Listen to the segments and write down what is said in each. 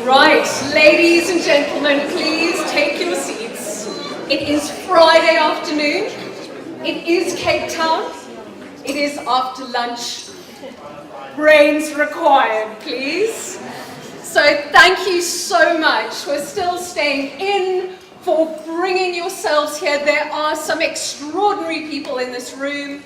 Right, ladies and gentlemen, please take your seats. It is Friday afternoon. It is Cape Town. It is after lunch. Brains required, please. So thank you so much for still staying in, for bringing yourselves here. There are some extraordinary people in this room.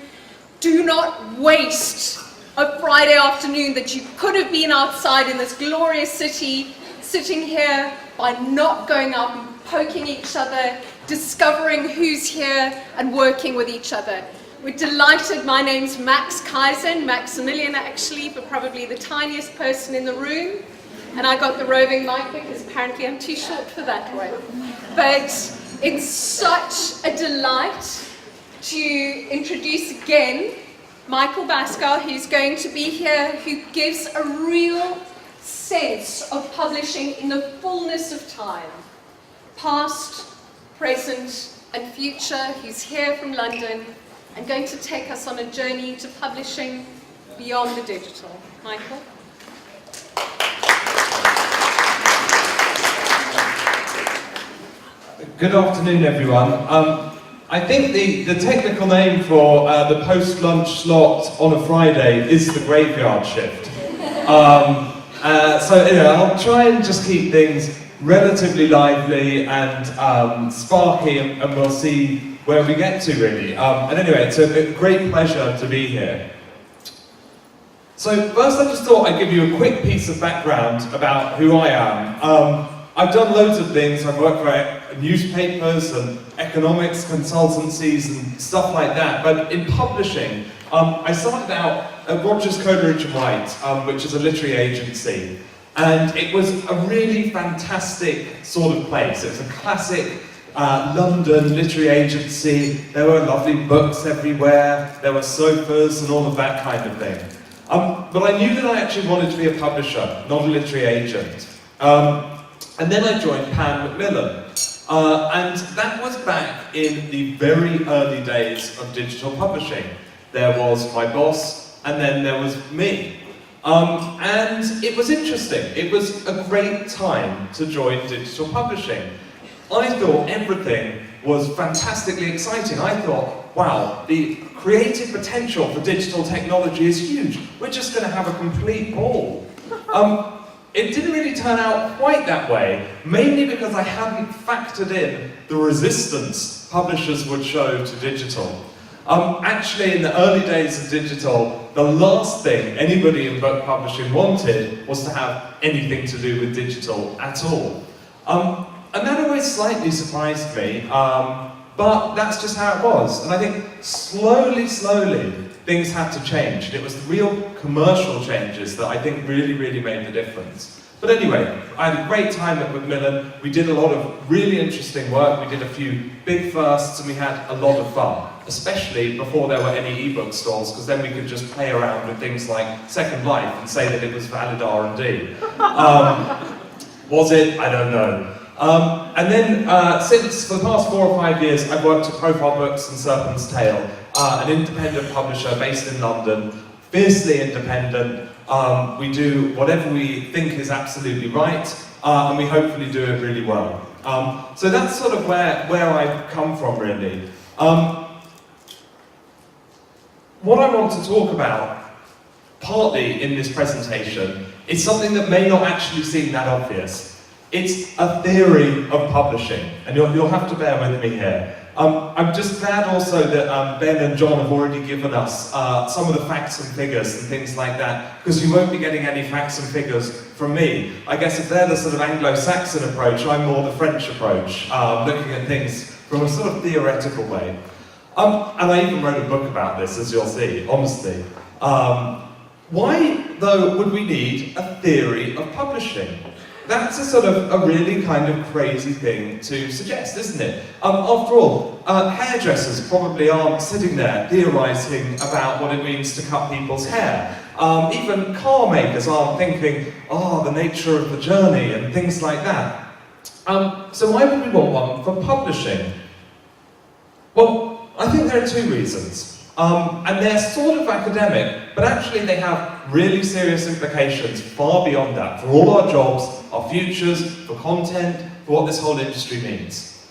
Do not waste a Friday afternoon that you could have been outside in this glorious city, sitting here, by not going out and poking each other, discovering who's here and working with each other. We're delighted. My name's Max Kaizen, Maximilian actually, but probably the tiniest person in the room. And I got the roving mic because apparently I'm too short for that one. But it's such a delight to introduce again Michael Baskow, who's going to be here, who gives a real sense of publishing in the fullness of time. Past, present, and future. He's here from London and going to take us on a journey to publishing beyond the digital. Michael? Good afternoon, everyone. I think the technical name for the post-lunch slot on a Friday is the graveyard shift. So anyway, I'll try and just keep things relatively lively and sparky, and we'll see where we get to, really. And anyway, it's a great pleasure to be here. So first I just thought I'd give you a quick piece of background about who I am. I've done loads of things. I've worked for newspapers and economics consultancies and stuff like that, but in publishing, I started out at Rogers, Coleridge & White, which is a literary agency, and it was a really fantastic sort of place. It was a classic London literary agency. There were lovely books everywhere, there were sofas and all of that kind of thing. But I knew that I actually wanted to be a publisher, not a literary agent. And then I joined Pan Macmillan, and that was back in the very early days of digital publishing. There was my boss, and then there was me. And it was interesting. It was a great time to join digital publishing. I thought everything was fantastically exciting. I thought, wow, the creative potential for digital technology is huge. We're just going to have a complete ball. It didn't really turn out quite that way, mainly because I hadn't factored in the resistance publishers would show to digital. Actually, in the early days of digital, the last thing anybody in book publishing wanted was to have anything to do with digital at all. And that always slightly surprised me, but that's just how it was. And I think slowly, things had to change. And it was the real commercial changes that I think really made the difference. But anyway, I had a great time at Macmillan. We did a lot of really interesting work. We did a few big firsts, and we had a lot of fun, especially before there were any ebook stores, because then we could just play around with things like Second Life and say that it was valid R&D. Was it? I don't know. And then, since for the past 4 or 5 years, I've worked at Profile Books and Serpent's Tail, an independent publisher based in London, fiercely independent. We do whatever we think is absolutely right, and we hopefully do it really well. So that's sort of where I've come from, really. What I want to talk about, partly in this presentation, is something that may not actually seem that obvious. It's a theory of publishing, and you'll have to bear with me here. I'm just glad also that Ben and John have already given us some of the facts and figures and things like that, because you won't be getting any facts and figures from me. I guess if they're the sort of Anglo-Saxon approach, I'm more the French approach, looking at things from a sort of theoretical way. And I even wrote a book about this, as you'll see, honestly. Why, though, would we need a theory of publishing? That's a sort of a really kind of crazy thing to suggest, isn't it? After all, hairdressers probably aren't sitting there theorising about what it means to cut people's hair. Even car makers aren't thinking, oh, the nature of the journey and things like that. So why would we want one for publishing? Well, I think there are two reasons. And they're sort of academic, but actually they have really serious implications far beyond that for all our jobs, our futures, for content, for what this whole industry means.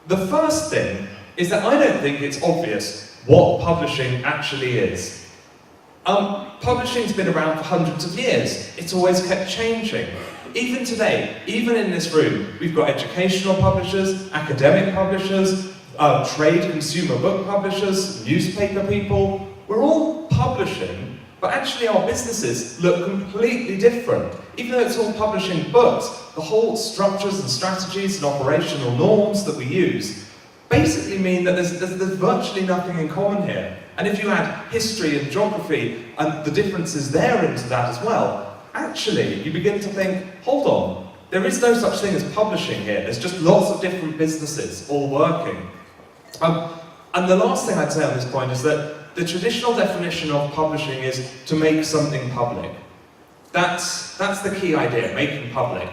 The first thing is that I don't think it's obvious what publishing actually is. Publishing's been around for hundreds of years. It's always kept changing. Even today, even in this room, we've got educational publishers, academic publishers, trade consumer book publishers, newspaper people. We're all publishing, but actually our businesses look completely different. Even though it's all publishing books, the whole structures and strategies and operational norms that we use basically mean that there's virtually nothing in common here. And if you add history and geography and the differences there into that as well, actually you begin to think, hold on, there is no such thing as publishing here. There's just lots of different businesses all working. And the last thing I'd say on this point is that the traditional definition of publishing is to make something public. That's the key idea, making public.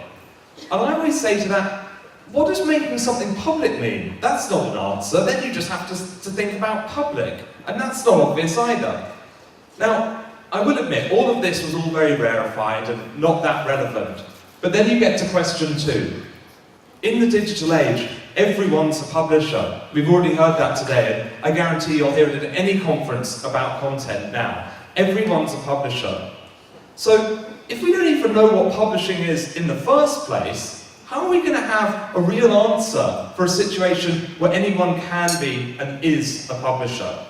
And I always say to that, what does making something public mean? That's not an answer. Then you just have to think about public. And that's not obvious either. Now, I will admit, all of this was all very rarefied and not that relevant. But then you get to question 2. In the digital age, everyone's a publisher. We've already heard that today, and I guarantee you'll hear it at any conference about content now. Everyone's a publisher. So, if we don't even know what publishing is in the first place, how are we going to have a real answer for a situation where anyone can be and is a publisher?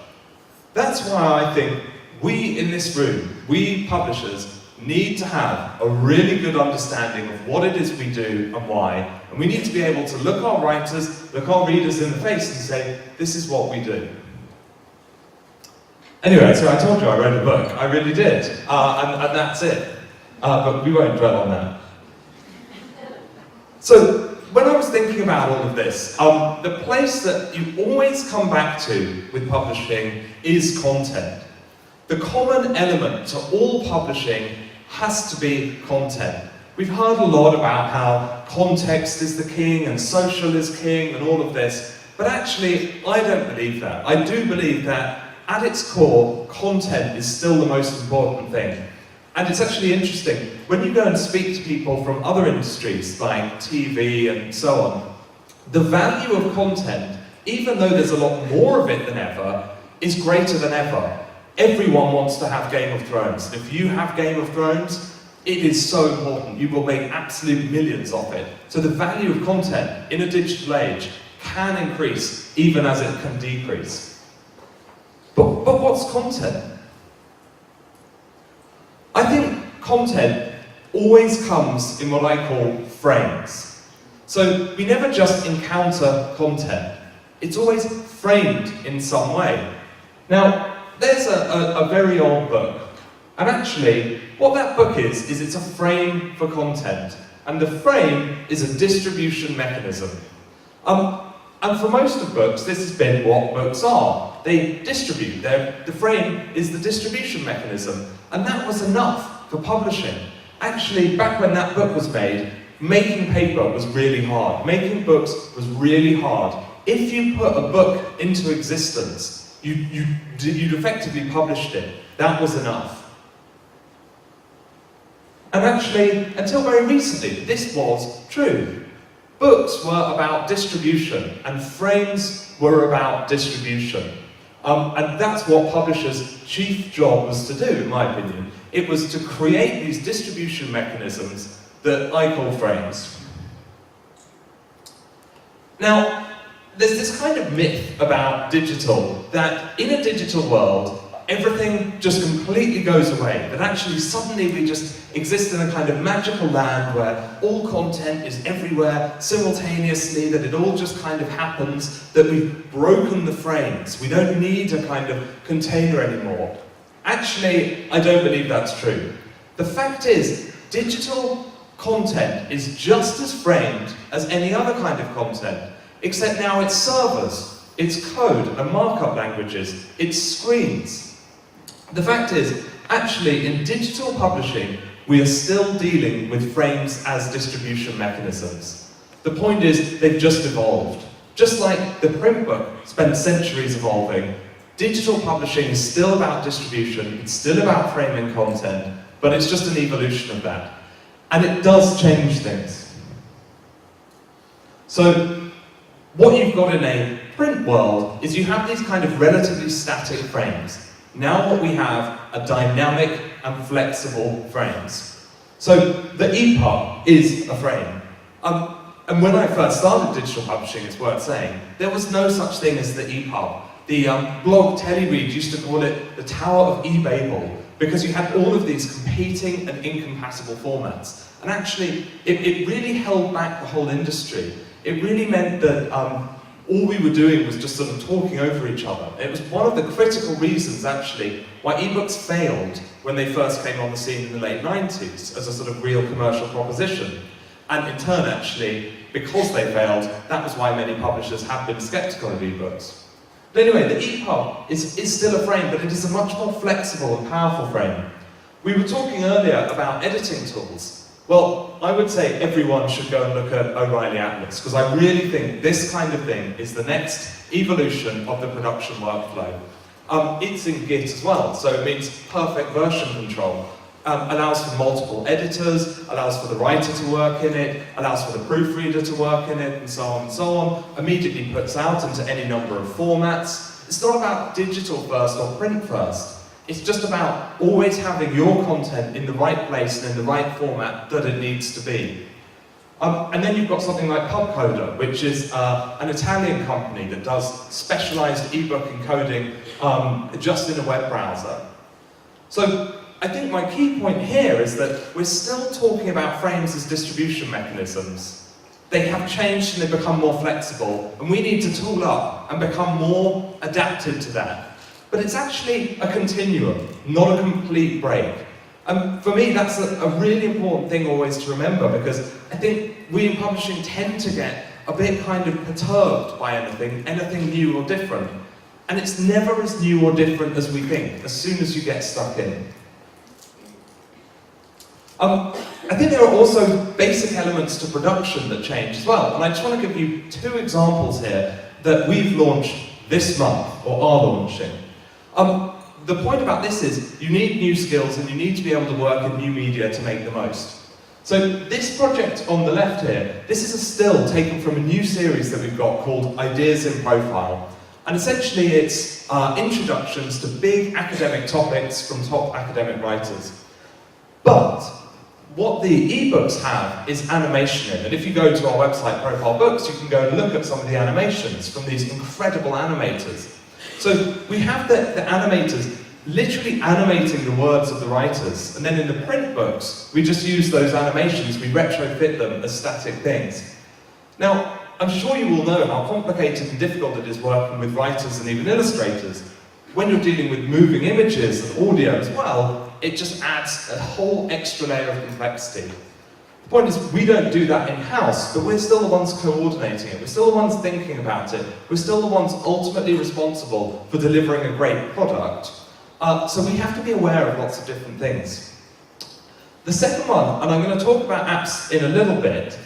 That's why I think we in this room, we publishers, need to have a really good understanding of what it is we do and why, and we need to be able to look our writers, look our readers in the face and say, this is what we do. Anyway, so I told you I wrote a book. I really did. And that's it. But we won't dwell on that. So, when I was thinking about all of this, the place that you always come back to with publishing is content. The common element to all publishing has to be content. We've heard a lot about how context is the king and social is king and all of this, but actually I don't believe that. I do believe that at its core, content is still the most important thing. And it's actually interesting, when you go and speak to people from other industries like TV and so on, the value of content, even though there's a lot more of it than ever, is greater than ever. Everyone wants to have Game of Thrones. If you have Game of Thrones, it is so important. You will make absolute millions of it. So the value of content in a digital age can increase even as it can decrease. But what's content? I think content always comes in what I call frames. So we never just encounter content. It's always framed in some way. Now, there's a very old book. And actually, what that book is it's a frame for content. And the frame is a distribution mechanism. And for most of books, this has been what books are. They distribute. The frame is the distribution mechanism. And that was enough for publishing. Actually, back when that book was made, making paper was really hard. Making books was really hard. If you put a book into existence, you'd effectively published it. That was enough. And actually, until very recently, this was true. Books were about distribution, and frames were about distribution. And that's what publishers' chief job was to do, in my opinion. It was to create these distribution mechanisms that I call frames. Now, there's this kind of myth about digital, that in a digital world, everything just completely goes away, that actually suddenly we just exist in a kind of magical land where all content is everywhere simultaneously, that it all just kind of happens, that we've broken the frames, we don't need a kind of container anymore. Actually, I don't believe that's true. The fact is, digital content is just as framed as any other kind of content, except now it's servers, it's code and markup languages, it's screens. The fact is, actually, in digital publishing, we are still dealing with frames as distribution mechanisms. The point is, they've just evolved. Just like the print book spent centuries evolving, Digital publishing is still about distribution, it's still about framing content, but it's just an evolution of that. And it does change things. So, what you've got in a print world is you have these kind of relatively static frames. Now what we have are dynamic and flexible frames. So, the EPUB is a frame. And when I first started digital publishing, it's worth saying, there was no such thing as the EPUB. The blog Telly Reid used to call it the Tower of eBabel, because you had all of these competing and incompatible formats. And actually, it really held back the whole industry. It really meant that all we were doing was just sort of talking over each other. It was one of the critical reasons, actually, why ebooks failed when they first came on the scene in the late 90s as a sort of real commercial proposition. And in turn, actually, because they failed, that was why many publishers have been skeptical of ebooks. But anyway, the EPUB is still a frame, but it is a much more flexible and powerful frame. We were talking earlier about editing tools. Well, I would say everyone should go and look at O'Reilly Atlas, because I really think this kind of thing is the next evolution of the production workflow. It's in Git as well, so it means perfect version control. Allows for multiple editors, allows for the writer to work in it, allows for the proofreader to work in it, and so on and so on. Immediately puts out into any number of formats. It's not about digital first or print first. It's just about always having your content in the right place and in the right format that it needs to be. And then you've got something like PubCoder, which is an Italian company that does specialized ebook encoding just in a web browser. So, I think my key point here is that we're still talking about frames as distribution mechanisms. They have changed and they've become more flexible, and we need to tool up and become more adapted to that. But it's actually a continuum, not a complete break. And for me, that's a really important thing always to remember, because I think we in publishing tend to get a bit kind of perturbed by anything new or different. And it's never as new or different as we think, as soon as you get stuck in. I think there are also basic elements to production that change as well, and I just want to give you two examples here that we've launched this month, or are launching. The point about this is, you need new skills and you need to be able to work in new media to make the most. So this project on the left here, this is a still taken from a new series that we've got called Ideas in Profile. And essentially it's introductions to big academic topics from top academic writers. But what the ebooks have is animation in, and if you go to our website, Profile Books, you can go and look at some of the animations from these incredible animators. So we have the animators literally animating the words of the writers, and then in the print books, we just use those animations, we retrofit them as static things. Now, I'm sure you all know how complicated and difficult it is working with writers and even illustrators. When you're dealing with moving images and audio as well, it just adds a whole extra layer of complexity. The point is, we don't do that in-house, but we're still the ones coordinating it, we're still the ones thinking about it, we're still the ones ultimately responsible for delivering a great product. So we have to be aware of lots of different things. The second one, and I'm going to talk about apps in a little bit,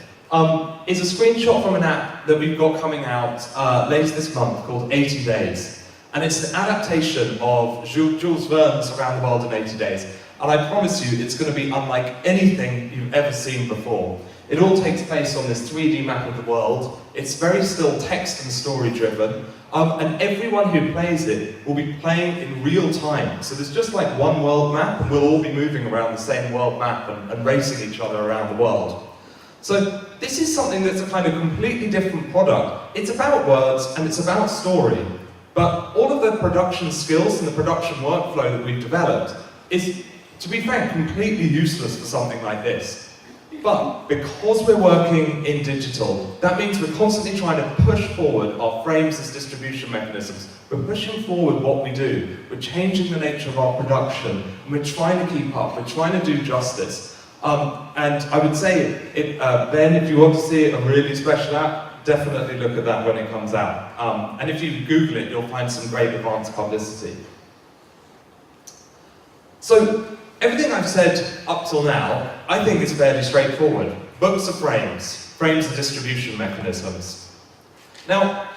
is a screenshot from an app that we've got coming out later this month called 80 Days. And it's an adaptation of Jules Verne's Around the World in 80 Days. And I promise you, it's going to be unlike anything you've ever seen before. It all takes place on this 3D map of the world. It's very still text and story driven. And everyone who plays it will be playing in real time. So there's just like one world map, and we'll all be moving around the same world map and racing each other around the world. So this is something that's a kind of completely different product. It's about words and it's about story. But all of the production skills and the production workflow that we've developed is, to be frank, completely useless for something like this. But because we're working in digital, that means we're constantly trying to push forward our frames as distribution mechanisms. We're pushing forward what we do. We're changing the nature of our production. And we're trying to keep up. We're trying to do justice. And I would say, Ben, if you want to see a really special app, definitely look at that when it comes out. And if you Google it, you'll find some great advanced publicity. So, everything I've said up till now, I think is fairly straightforward. Books are frames. Frames are distribution mechanisms. Now,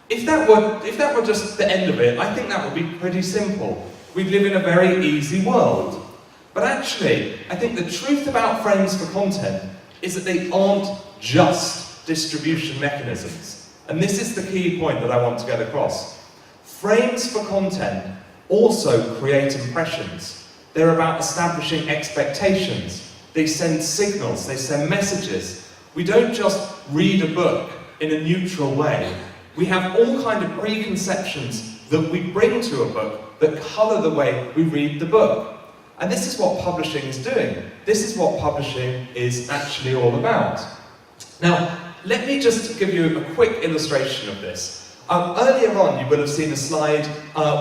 If that were just the end of it, I think that would be pretty simple. We'd live in a very easy world. But actually, I think the truth about frames for content is that they aren't just distribution mechanisms. And this is the key point that I want to get across. Frames for content also create impressions. They're about establishing expectations. They send signals, they send messages. We don't just read a book in a neutral way. We have all kind of preconceptions that we bring to a book that colour the way we read the book. And this is what publishing is doing. This is what publishing is actually all about. Now, let me just give you a quick illustration of this. Earlier on, you will have seen a slide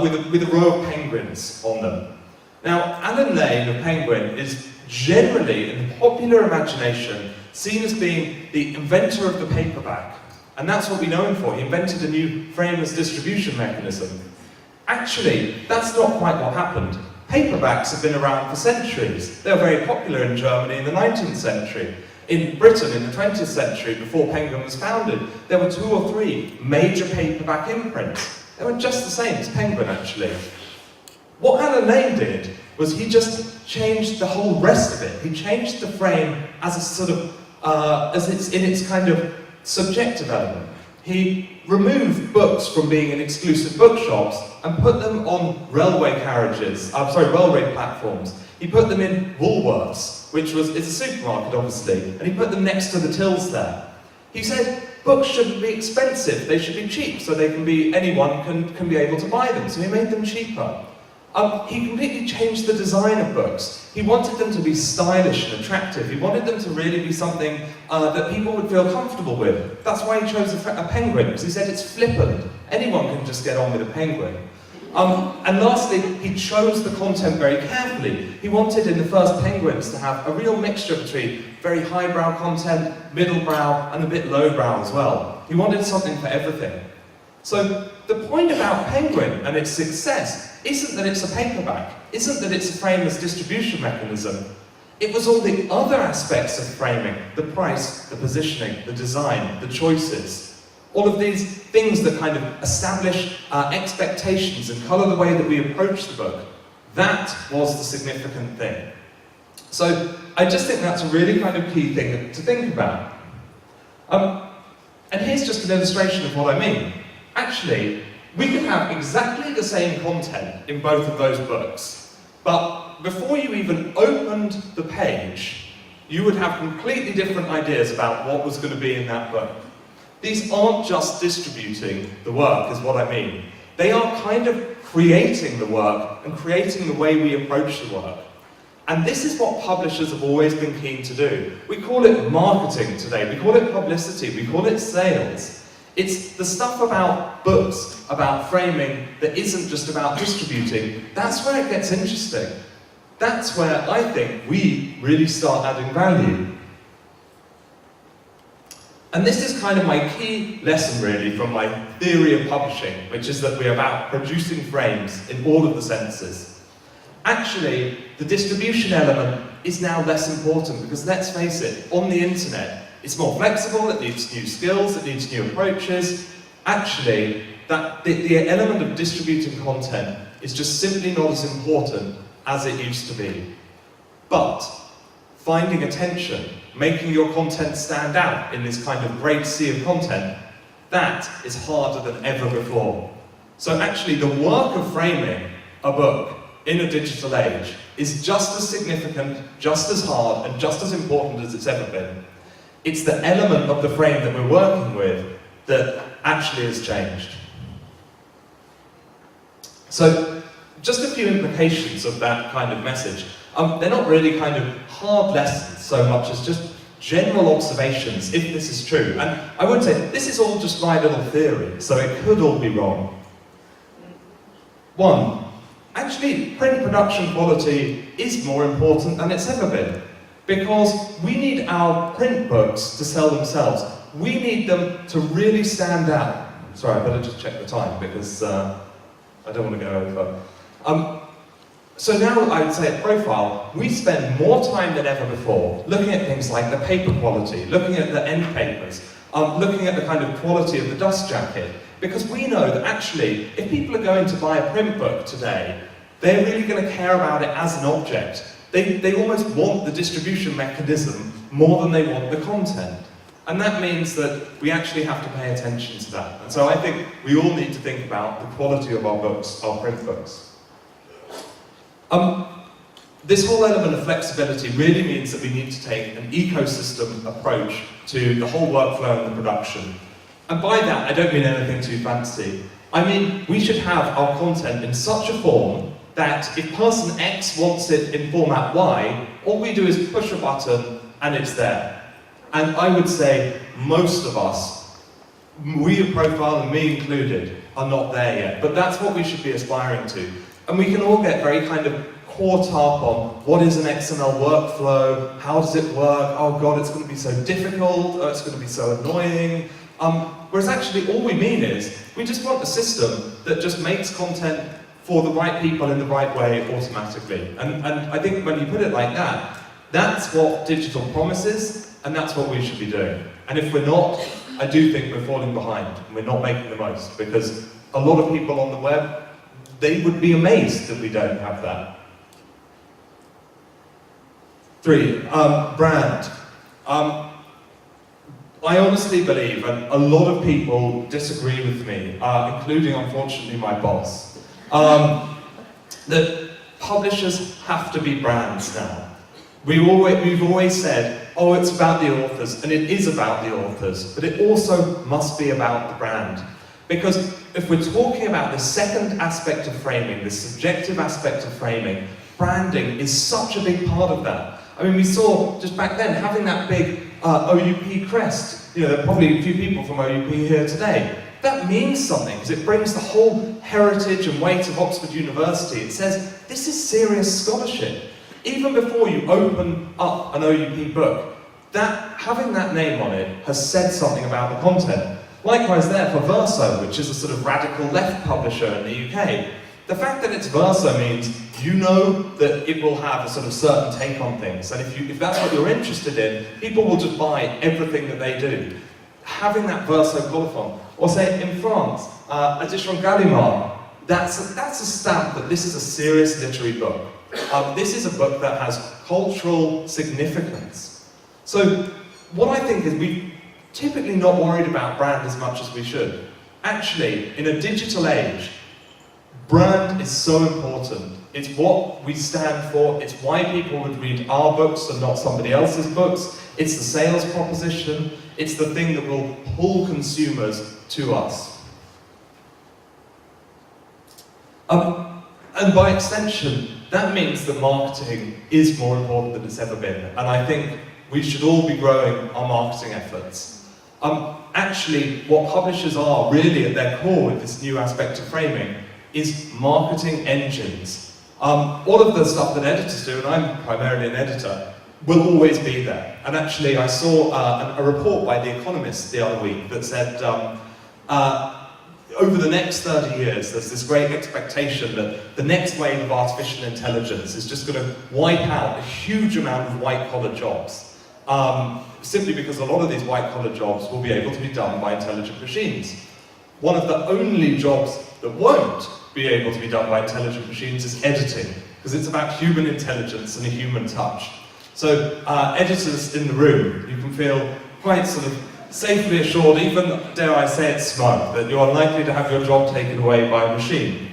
with a row of penguins on them. Now, Alan Lane of Penguin is generally, in the popular imagination, seen as being the inventor of the paperback. And that's what we know him for. He invented a new frame as distribution mechanism. Actually, that's not quite what happened. Paperbacks have been around for centuries. They were very popular in Germany in the 19th century. In Britain in the 20th century, before Penguin was founded, there were 2 or 3 major paperback imprints. They were just the same as Penguin, actually. What Alan Lane did was he just changed the whole rest of it. He changed the frame as a sort of, as it's in its kind of subjective element. He removed books from being in exclusive bookshops and put them on railway platforms. He put them in Woolworths, which is a supermarket obviously, and he put them next to the tills there. He said books shouldn't be expensive, they should be cheap, so anyone can be able to buy them, so he made them cheaper. He completely changed the design of books. He wanted them to be stylish and attractive. He wanted them to really be something that people would feel comfortable with. That's why he chose a penguin, because he said it's flippant. Anyone can just get on with a penguin. And lastly, he chose the content very carefully. He wanted in the first Penguins to have a real mixture between very highbrow content, middlebrow, and a bit lowbrow as well. He wanted something for everything. So the point about Penguin and its success isn't that it's a paperback, isn't that it's a frame as distribution mechanism. It was all the other aspects of framing, the price, the positioning, the design, the choices. All of these things that kind of establish expectations and colour the way that we approach the book. That was the significant thing. So I just think that's a really kind of key thing to think about. And here's just an illustration of what I mean. Actually, we could have exactly the same content in both of those books, but before you even opened the page, you would have completely different ideas about what was going to be in that book. These aren't just distributing the work, is what I mean. They are kind of creating the work and creating the way we approach the work. And this is what publishers have always been keen to do. We call it marketing today, we call it publicity, we call it sales. It's the stuff about books, about framing, that isn't just about distributing. That's where it gets interesting. That's where I think we really start adding value. And this is kind of my key lesson really from my theory of publishing, which is that we're about producing frames in all of the senses. Actually, the distribution element is now less important because let's face it, on the internet, it's more flexible, it needs new skills, it needs new approaches. Actually, the element of distributing content is just simply not as important as it used to be. But finding attention, making your content stand out in this kind of great sea of content, that is harder than ever before. So actually the work of framing a book in a digital age is just as significant, just as hard, and just as important as it's ever been. It's the element of the frame that we're working with that actually has changed. So, just a few implications of that kind of message. They're not really kind of hard lessons so much as just general observations, if this is true. And I would say, this is all just my little theory, so it could all be wrong. 1. Actually, print production quality is more important than it's ever been. Because we need our print books to sell themselves. We need them to really stand out. Sorry, I better just check the time because I don't want to go over. So now I'd say at Profile, we spend more time than ever before looking at things like the paper quality, looking at the end papers, looking at the kind of quality of the dust jacket, because we know that actually, if people are going to buy a print book today, they're really going to care about it as an object. They almost want the distribution mechanism more than they want the content. And that means that we actually have to pay attention to that. And so I think we all need to think about the quality of our books, our print books. This whole element of flexibility really means that we need to take an ecosystem approach to the whole workflow and the production. And by that, I don't mean anything too fancy. I mean, we should have our content in such a form that if person X wants it in format Y, all we do is push a button and it's there. And I would say most of us, we at Profile and me included, are not there yet. But that's what we should be aspiring to. And we can all get very kind of caught up on what is an XML workflow, how does it work, oh god, it's going to be so difficult, oh, it's going to be so annoying. Whereas actually all we mean is, we just want a system that just makes content for the right people in the right way automatically. And I think when you put it like that, that's what digital promises, and that's what we should be doing. And if we're not, I do think we're falling behind, and we're not making the most, because a lot of people on the web, they would be amazed that we don't have that. 3, brand. I honestly believe, and a lot of people disagree with me, including unfortunately my boss, that publishers have to be brands now. We've always said, oh, it's about the authors, and it is about the authors, but it also must be about the brand. Because if we're talking about the second aspect of framing, the subjective aspect of framing, branding is such a big part of that. I mean, we saw just back then having that big OUP crest. You know, there are probably a few people from OUP here today. That means something, because it brings the whole heritage and weight of Oxford University. It says, this is serious scholarship. Even before you open up an OUP book, having that name on it has said something about the content. Likewise there for Verso, which is a sort of radical left publisher in the UK. The fact that it's Verso means you know that it will have a sort of certain take on things, and if that's what you're interested in, people will just buy everything that they do. Having that Verso colophon, or say in France, Edition Gallimard, that's a stamp that this is a serious literary book. This is a book that has cultural significance. So what I think is we're typically not worried about brand as much as we should. Actually, in a digital age, brand is so important. It's what we stand for, it's why people would read our books and not somebody else's books, it's the sales proposition, it's the thing that will pull consumers to us. And by extension, that means that marketing is more important than it's ever been, and I think we should all be growing our marketing efforts. Actually, what publishers are really at their core with this new aspect of framing is marketing engines. All of the stuff that editors do, and I'm primarily an editor, will always be there. And actually, I saw a report by The Economist the other week that said over the next 30 years, there's this great expectation that the next wave of artificial intelligence is just going to wipe out a huge amount of white-collar jobs. Simply because a lot of these white-collar jobs will be able to be done by intelligent machines. One of the only jobs that won't be able to be done by intelligent machines is editing, because it's about human intelligence and a human touch. So editors in the room, you can feel quite sort of safely assured, even dare I say it smug, that you're unlikely to have your job taken away by a machine.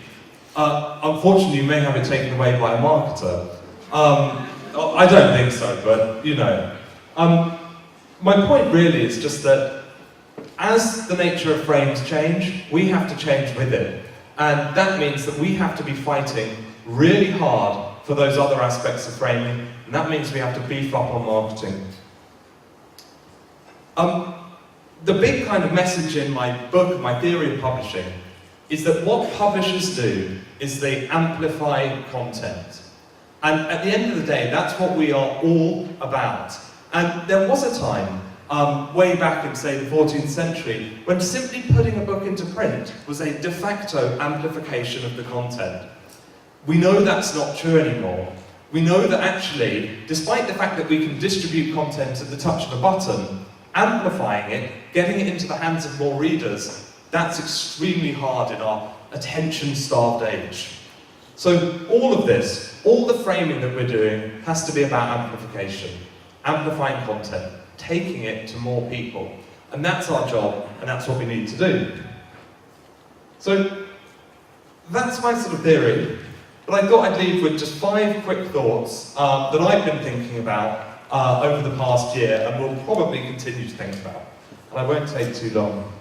Unfortunately, you may have it taken away by a marketer. I don't think so, but you know. My point really is just that as the nature of frames change, we have to change with it. And that means that we have to be fighting really hard for those other aspects of framing, and that means we have to beef up on marketing. The big kind of message in my book, my theory of publishing, is that what publishers do is they amplify content. And at the end of the day, that's what we are all about. And there was a time, way back in, say, the 14th century, when simply putting a book into print was a de facto amplification of the content. We know that's not true anymore. We know that actually, despite the fact that we can distribute content at the touch of a button, Amplifying it, getting it into the hands of more readers, that's extremely hard in our attention-starved age. So all of this, all the framing that we're doing has to be about amplification, amplifying content, taking it to more people. And that's our job, and that's what we need to do. So that's my sort of theory, but I thought I'd leave with just 5 quick thoughts that I've been thinking about over the past year, and will probably continue to think about. And I won't take too long.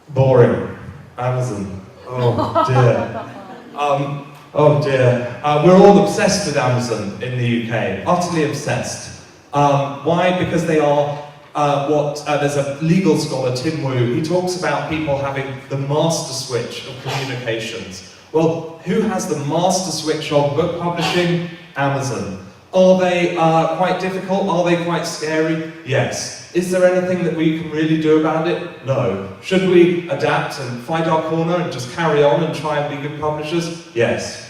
Boring. Amazon. Oh dear. Oh dear. We're all obsessed with Amazon in the UK. Utterly obsessed. Why? Because they are there's a legal scholar, Tim Wu, he talks about people having the master switch of communications. Well, who has the master switch of book publishing? Amazon. Are they quite difficult? Are they quite scary? Yes. Is there anything that we can really do about it? No. Should we adapt and fight our corner and just carry on and try and be good publishers? Yes.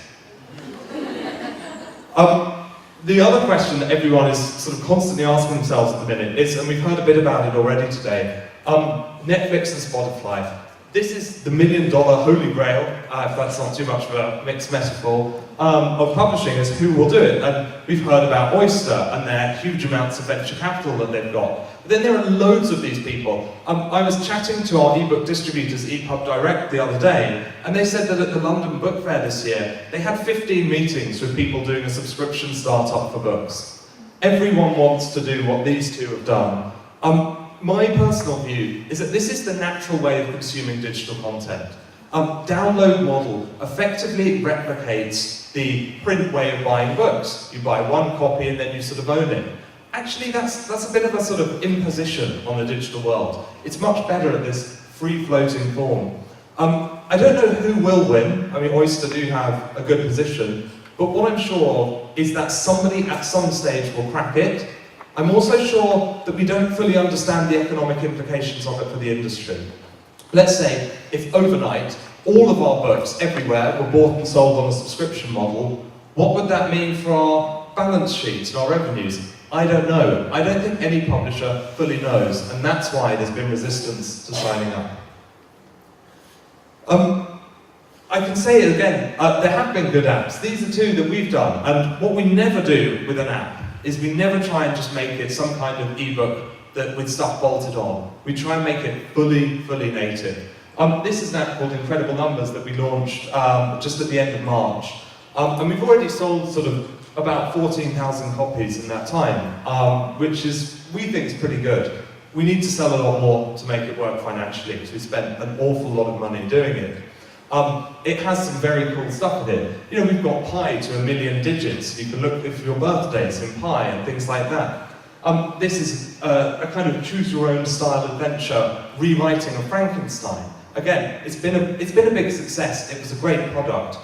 The other question that everyone is sort of constantly asking themselves at the minute is, and we've heard a bit about it already today, Netflix and Spotify. This is the $1 million holy grail, if that's not too much of a mixed metaphor, of publishing, is who will do it. And we've heard about Oyster and their huge amounts of venture capital that they've got. But then there are loads of these people. I was chatting to our ebook distributors, EPUB Direct, the other day, and they said that at the London Book Fair this year, they had 15 meetings with people doing a subscription startup for books. Everyone wants to do what these two have done. My personal view is that this is the natural way of consuming digital content. Download model effectively replicates the print way of buying books. You buy one copy and then you sort of own it. Actually, that's a bit of a sort of imposition on the digital world. It's much better at this free-floating form. I don't know who will win. I mean, Oyster do have a good position, but what I'm sure of is that somebody at some stage will crack it. I'm also sure that we don't fully understand the economic implications of it for the industry. Let's say if overnight all of our books everywhere were bought and sold on a subscription model, what would that mean for our balance sheets and our revenues? I don't know. I don't think any publisher fully knows, and that's why there's been resistance to signing up. I can say it again, there have been good apps. These are 2 that we've done, and what we never do with an app is we never try and just make it some kind of ebook that with stuff bolted on. We try and make it fully native. This is an app called Incredible Numbers that we launched just at the end of March. And we've already sold sort of about 14,000 copies in that time, which is, we think, is pretty good. We need to sell a lot more to make it work financially, because we spent an awful lot of money doing it. It has some very cool stuff in it. You know, we've got pi to 1 million digits. You can look if your birthday's in pi and things like that. This is a kind of choose-your-own style adventure, rewriting of Frankenstein. Again, it's been a big success. It was a great product.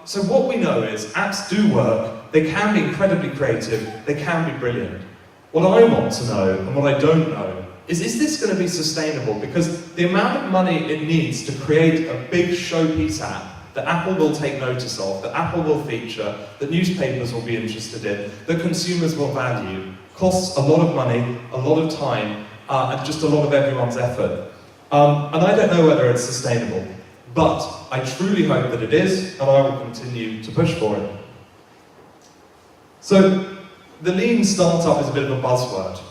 So what we know is apps do work. They can be incredibly creative. They can be brilliant. What I want to know, and what I don't know, is this going to be sustainable? Because the amount of money it needs to create a big showpiece app that Apple will take notice of, that Apple will feature, that newspapers will be interested in, that consumers will value, costs a lot of money, a lot of time, and just a lot of everyone's effort. And I don't know whether it's sustainable, but I truly hope that it is, and I will continue to push for it. So, the lean startup is a bit of a buzzword.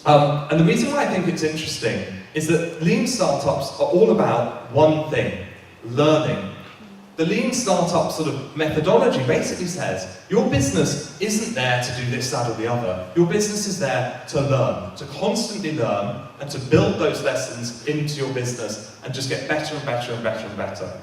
And the reason why I think it's interesting is that lean startups are all about one thing: learning. The lean startup sort of methodology basically says your business isn't there to do this, that, or the other. Your business is there to learn, to constantly learn, and to build those lessons into your business and just get better and better and better and better.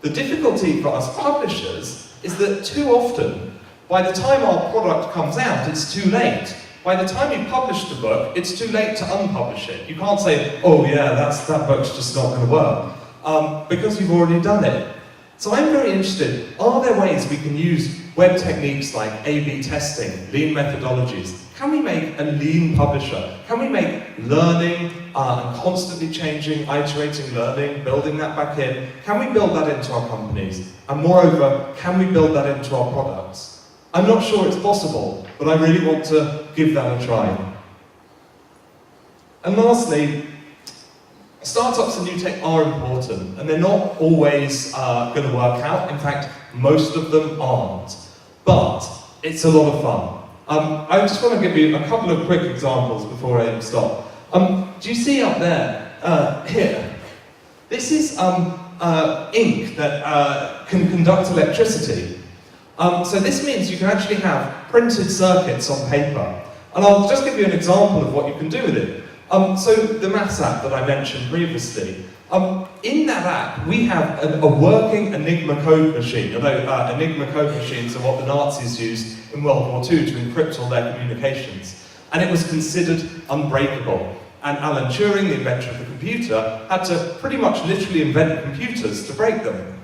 The difficulty for us publishers is that too often, by the time our product comes out, it's too late. By the time you publish the book, it's too late to unpublish it. You can't say, oh yeah, that book's just not going to work, because you've already done it. So I'm very interested, are there ways we can use web techniques like A/B testing, lean methodologies? Can we make a lean publisher? Can we make learning and constantly changing, iterating learning, building that back in? Can we build that into our companies? And moreover, can we build that into our products? I'm not sure it's possible, but I really want to give that a try. And lastly, startups and new tech are important, and they're not always going to work out. In fact, most of them aren't. But it's a lot of fun. I just want to give you a couple of quick examples before I stop. Do you see up there, here? This is ink that can conduct electricity. So this means you can actually have printed circuits on paper. And I'll just give you an example of what you can do with it. So the Maths app that I mentioned previously, in that app we have a working Enigma code machine. Although Enigma code machines are what the Nazis used in World War II to encrypt all their communications. And it was considered unbreakable. And Alan Turing, the inventor of the computer, had to pretty much literally invent computers to break them.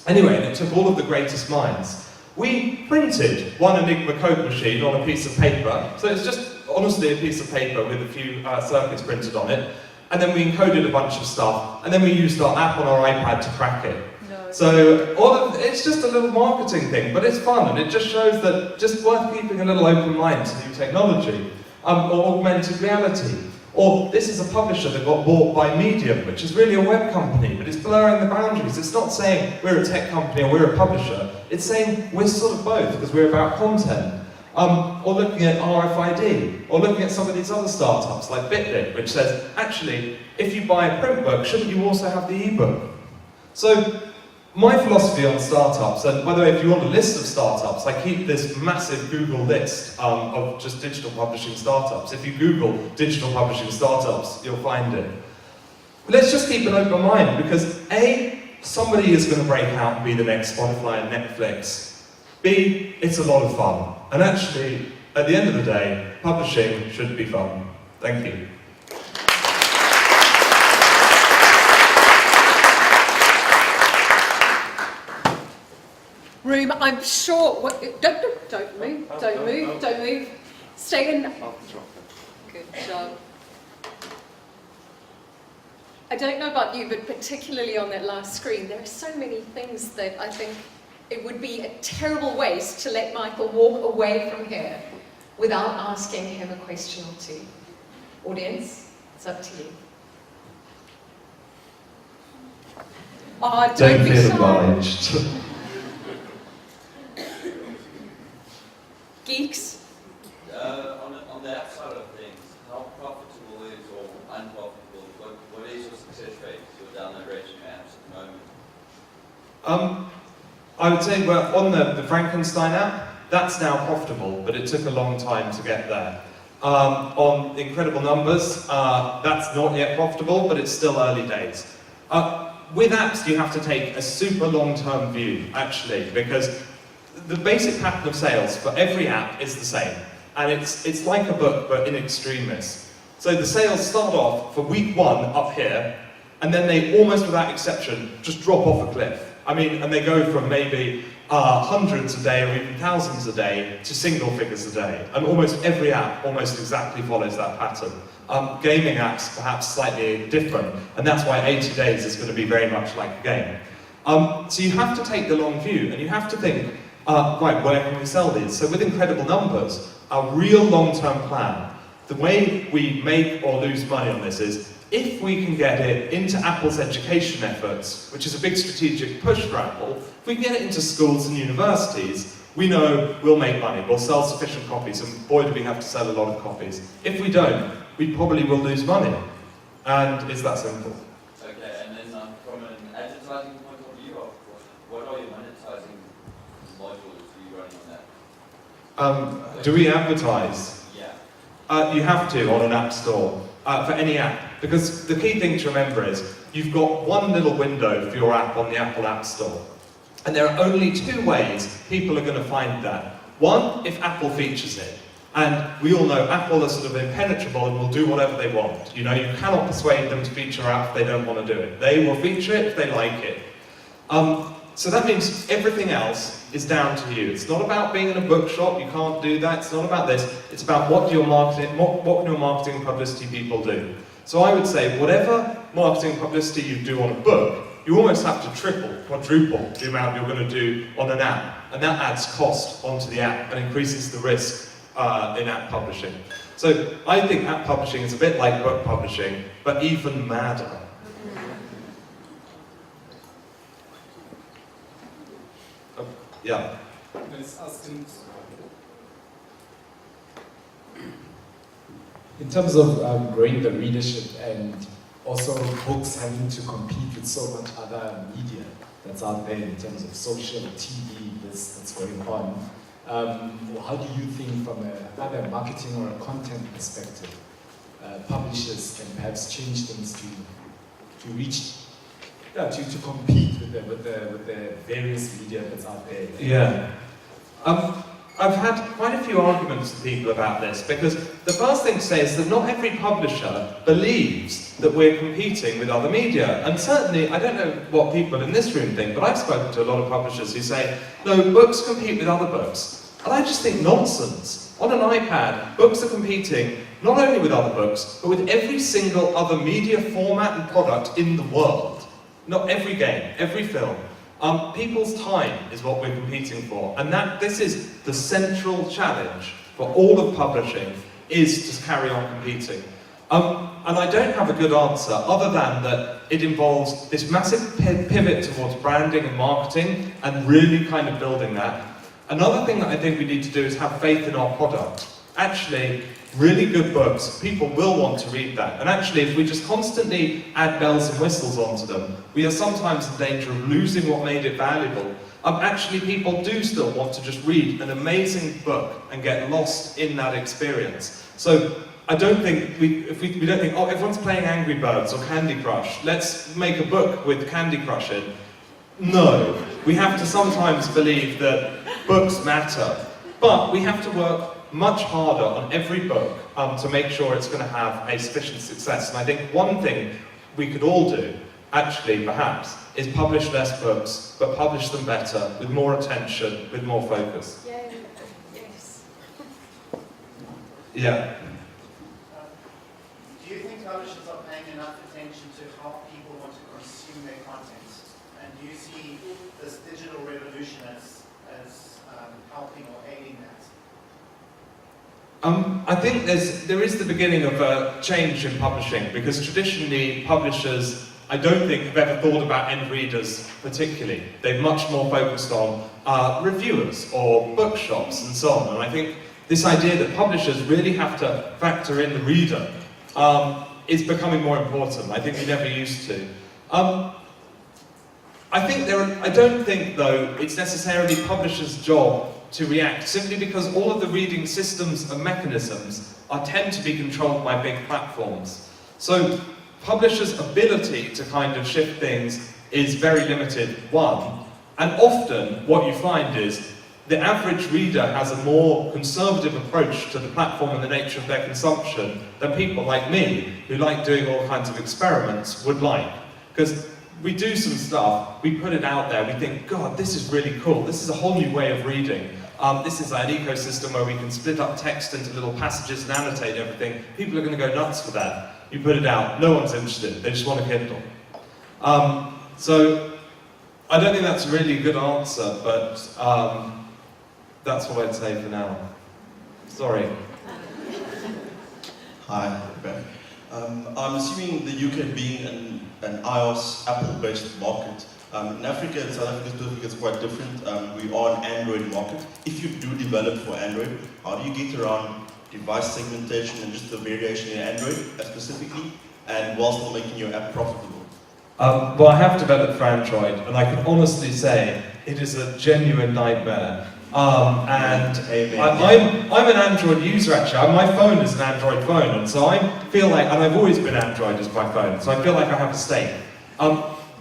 Anyway, and it took all of the greatest minds. We printed one Enigma code machine on a piece of paper, so it's just honestly a piece of paper with a few circuits printed on it, and then we encoded a bunch of stuff, and then we used our app on our iPad to crack it. No. So it's just a little marketing thing, but it's fun, and it just shows that just worth keeping a little open mind to new technology, or augmented reality. Or this is a publisher that got bought by Medium, which is really a web company, but it's blurring the boundaries. It's not saying we're a tech company or we're a publisher. It's saying we're sort of both, because we're about content. Or looking at RFID, or looking at some of these other startups like Bitlit, which says, actually, if you buy a print book, shouldn't you also have the ebook? So, my philosophy on startups, and by the way, if you want a list of startups, I keep this massive Google list of just digital publishing startups. If you Google digital publishing startups, you'll find it. Let's just keep an open mind, because A, somebody is going to break out and be the next Spotify and Netflix. B, it's a lot of fun. And actually, at the end of the day, publishing should be fun. Thank you. Room, I'm sure. Don't move. Stay in. Good job. I don't know about you, but particularly on that last screen, there are so many things that I think it would be a terrible waste to let Michael walk away from here without asking him a question or two. Audience, it's up to you. Oh, don't be feel shy. obliged. Geeks? On the app side of things, how profitable is or unprofitable? What is your success rate, your download rate in your apps at the moment? I would say we're on the Frankenstein app. That's now profitable, but it took a long time to get there. On Incredible Numbers, that's not yet profitable, but it's still early days. With apps, you have to take a super long-term view, actually, because the basic pattern of sales for every app is the same. And it's like a book, but in extremis. So the sales start off for week 1 up here, and then they, almost without exception, just drop off a cliff. I mean, and they go from maybe hundreds a day or even thousands a day to single figures a day. And almost every app almost exactly follows that pattern. Gaming apps perhaps slightly different, and that's why 80 days is going to be very much like a game. So you have to take the long view, and you have to think, right, where can we sell these? So with Incredible Numbers, our real long-term plan, the way we make or lose money on this is, if we can get it into Apple's education efforts, which is a big strategic push for Apple, if we can get it into schools and universities, we know we'll make money, we'll sell sufficient copies, and boy do we have to sell a lot of copies. If we don't, we probably will lose money. And it's that simple. Okay, and then from an advertising point of view, what are your monetizing modules you running on that? Do we advertise? Yeah. You have to on an app store, for any app. Because the key thing to remember is, you've got one little window for your app on the Apple App Store. And there are only 2 ways people are going to find that. One, if Apple features it. And we all know Apple are sort of impenetrable and will do whatever they want. You know, you cannot persuade them to feature our app if they don't want to do it. They will feature it if they like it. So that means everything else is down to you. It's not about being in a bookshop, you can't do that. It's not about this. It's about what your marketing, what can your marketing and publicity people do. So I would say, whatever marketing and publicity you do on a book, you almost have to triple, quadruple the amount you're going to do on an app. And that adds cost onto the app and increases the risk in app publishing. So I think app publishing is a bit like book publishing, but even madder. Yeah. In terms of growing the readership and also books having to compete with so much other media that's out there in terms of social, TV, that's going on, how do you think from either a marketing or a content perspective, publishers can perhaps change things to reach, to compete with the various media that's out there? Yeah. I've had quite a few arguments with people about this, because the first thing to say is that not every publisher believes that we're competing with other media. And certainly, I don't know what people in this room think, but I've spoken to a lot of publishers who say, no, books compete with other books. And I just think nonsense. On an iPad, books are competing not only with other books, but with every single other media format and product in the world. Not every game, every film. People's time is what we're competing for, and this is the central challenge for all of publishing, is to carry on competing. And I don't have a good answer, other than that it involves this massive pivot towards branding and marketing, and really kind of building that. Another thing that I think we need to do is have faith in our product. Actually, really good books, people will want to read that. And actually, if we just constantly add bells and whistles onto them, we are sometimes in danger of losing what made it valuable. Actually, people do still want to just read an amazing book and get lost in that experience. So I don't think, we don't think, oh, everyone's playing Angry Birds or Candy Crush, let's make a book with Candy Crush in. No, we have to sometimes believe that books matter, but we have to work much harder on every book to make sure it's going to have a sufficient success. And I think one thing we could all do, actually, perhaps, is publish less books, but publish them better, with more attention, with more focus. Yay. Yes. Yeah. Do you think publishers are paying enough attention to how people want to consume their content? And do you see this digital revolution as helping or aiding that? I think there is the beginning of a change in publishing, because traditionally publishers, I don't think, have ever thought about end readers particularly. They've much more focused on reviewers or bookshops and so on. And I think this idea that publishers really have to factor in the reader is becoming more important. I think we never used to. I don't think, though, it's necessarily publishers' job to react, simply because all of the reading systems and mechanisms tend to be controlled by big platforms. So publishers' ability to kind of shift things is very limited, one. And often what you find is the average reader has a more conservative approach to the platform and the nature of their consumption than people like me, who like doing all kinds of experiments, would like. Because we do some stuff, we put it out there, we think, God, this is really cool, this is a whole new way of reading. This is an ecosystem where we can split up text into little passages and annotate everything. People are going to go nuts for that. You put it out, no one's interested, they just want a Kindle. So, I don't think that's a really good answer, but that's what I'd say for now. Sorry. Hi, Ben. I'm assuming the UK being an iOS, Apple-based market, in Africa and South Africa specifically, it's quite different. We are an Android market. If you do develop for Android, how do you get around device segmentation and just the variation in Android specifically, and while still making your app profitable? Well, I have developed for Android, and I can honestly say it is a genuine nightmare. I'm an Android user actually. My phone is an Android phone, and so I feel like, and I've always been Android as my phone, so I feel like I have a stake.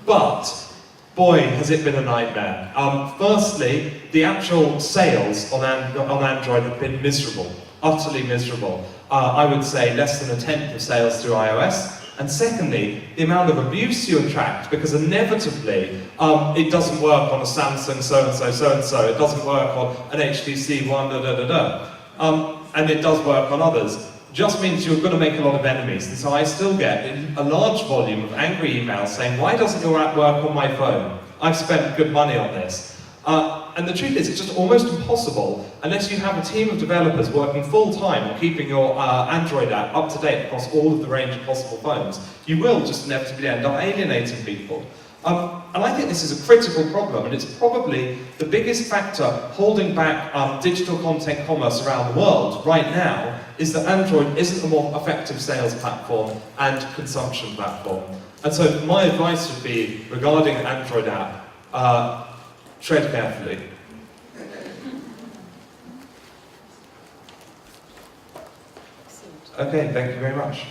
But boy, has it been a nightmare. Firstly, the actual sales on Android have been miserable, utterly miserable. I would say less than 1/10 of sales through iOS. And secondly, the amount of abuse you attract, because inevitably it doesn't work on a Samsung so-and-so, so-and-so, it doesn't work on an HTC One, and it does work on others, just means you're going to make a lot of enemies. And so I still get a large volume of angry emails saying, why doesn't your app work on my phone? I've spent good money on this. And the truth is, it's just almost impossible unless you have a team of developers working full-time on keeping your Android app up to date across all of the range of possible phones. You will just inevitably end up alienating people. And I think this is a critical problem, and it's probably the biggest factor holding back digital content commerce around the world right now, is that Android isn't a more effective sales platform and consumption platform. And so my advice would be, regarding the Android app, tread carefully. Okay, thank you very much.